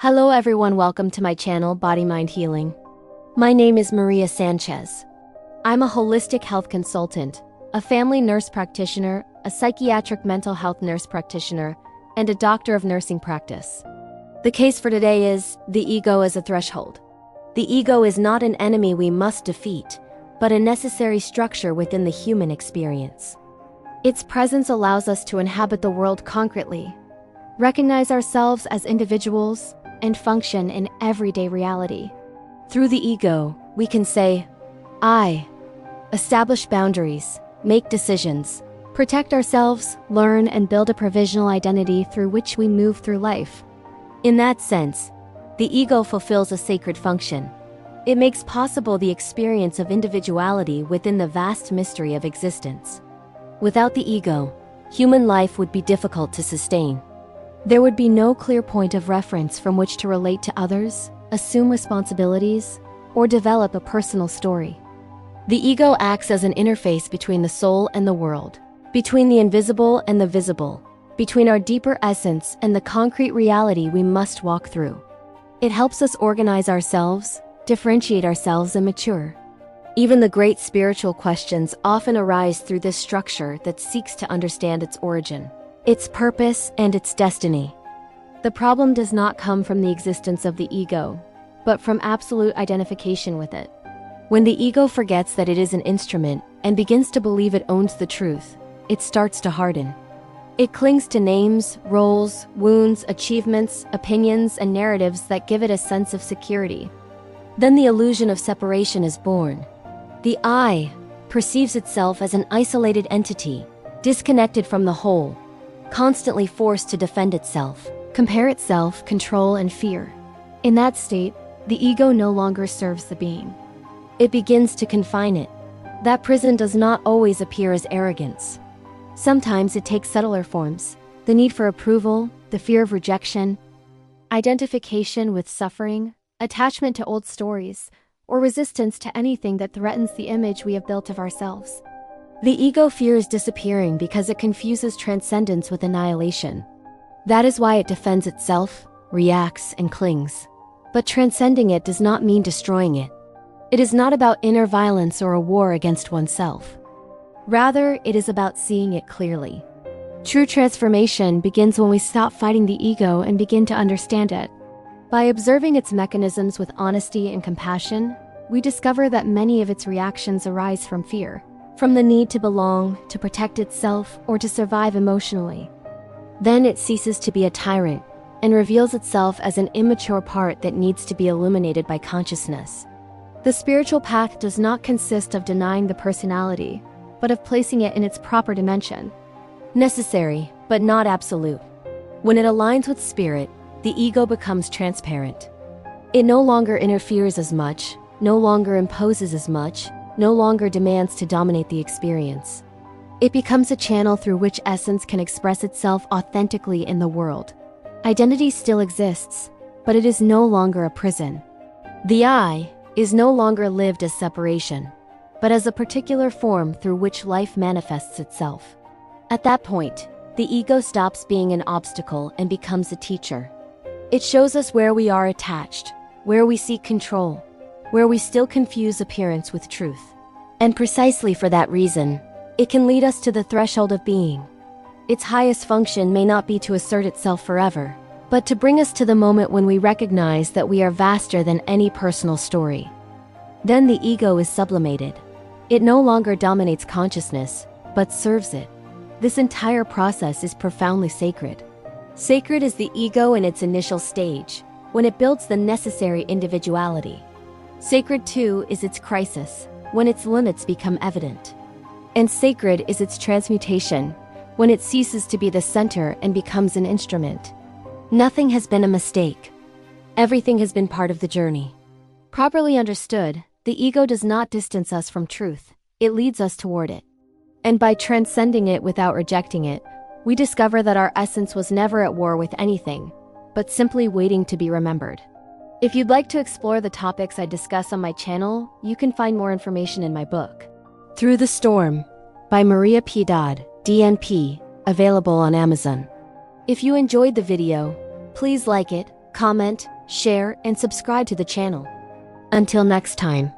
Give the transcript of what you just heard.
Hello everyone, welcome to my channel, Body Mind Healing. My name is Maria Sanchez. I'm a holistic health consultant, a family nurse practitioner, a psychiatric mental health nurse practitioner, and a doctor of nursing practice. The case for today is the ego as a threshold. The ego is not an enemy we must defeat, but a necessary structure within the human experience. Its presence allows us to inhabit the world concretely, recognize ourselves as individuals, and function in everyday reality. Through the ego, we can say, I, establish boundaries, make decisions, protect ourselves, learn, and build a provisional identity through which we move through life. In that sense, the ego fulfills a sacred function. It makes possible the experience of individuality within the vast mystery of existence. Without the ego, human life would be difficult to sustain. There would be no clear point of reference from which to relate to others, assume responsibilities, or develop a personal story. The ego acts as an interface between the soul and the world, between the invisible and the visible, between our deeper essence and the concrete reality we must walk through. It helps us organize ourselves, differentiate ourselves, and mature. Even the great spiritual questions often arise through this structure that seeks to understand its origin, its purpose, and its destiny. The problem does not come from the existence of the ego, but from absolute identification with it. When the ego forgets that it is an instrument and begins to believe it owns the truth, it starts to harden. It clings to names, roles, wounds, achievements, opinions, and narratives that give it a sense of security. Then the illusion of separation is born. The I perceives itself as an isolated entity, disconnected from the whole, constantly forced to defend itself, compare itself, control, and fear. In that state, the ego no longer serves the being. It begins to confine it. That prison does not always appear as arrogance. Sometimes it takes subtler forms: the need for approval, the fear of rejection, identification with suffering, attachment to old stories, or resistance to anything that threatens the image we have built of ourselves. The ego fears disappearing because it confuses transcendence with annihilation. That is why it defends itself, reacts, and clings. But transcending it does not mean destroying it. It is not about inner violence or a war against oneself. Rather, it is about seeing it clearly. True transformation begins when we stop fighting the ego and begin to understand it. By observing its mechanisms with honesty and compassion, we discover that many of its reactions arise from fear, from the need to belong, to protect itself, or to survive emotionally. Then it ceases to be a tyrant and reveals itself as an immature part that needs to be illuminated by consciousness. The spiritual path does not consist of denying the personality, but of placing it in its proper dimension. Necessary, but not absolute. When it aligns with spirit, the ego becomes transparent. It no longer interferes as much, no longer imposes as much, no longer demands to dominate the experience. It becomes a channel through which essence can express itself authentically in the world. Identity still exists, but it is no longer a prison. The I is no longer lived as separation, but as a particular form through which life manifests itself. At that point, the ego stops being an obstacle and becomes a teacher. It shows us where we are attached, where we seek control, where we still confuse appearance with truth. And precisely for that reason, it can lead us to the threshold of being. Its highest function may not be to assert itself forever, but to bring us to the moment when we recognize that we are vaster than any personal story. Then the ego is sublimated. It no longer dominates consciousness, but serves it. This entire process is profoundly sacred. Sacred is the ego in its initial stage, when it builds the necessary individuality. Sacred too is its crisis, when its limits become evident. And sacred is its transmutation, when it ceases to be the center and becomes an instrument. Nothing has been a mistake. Everything has been part of the journey. Properly understood, the ego does not distance us from truth, it leads us toward it. And by transcending it without rejecting it, we discover that our essence was never at war with anything, but simply waiting to be remembered. If you'd like to explore the topics I discuss on my channel, you can find more information in my book, Through the Storm, by Maria P. Dodd, DNP, available on Amazon. If you enjoyed the video, please like it, comment, share, and subscribe to the channel. Until next time.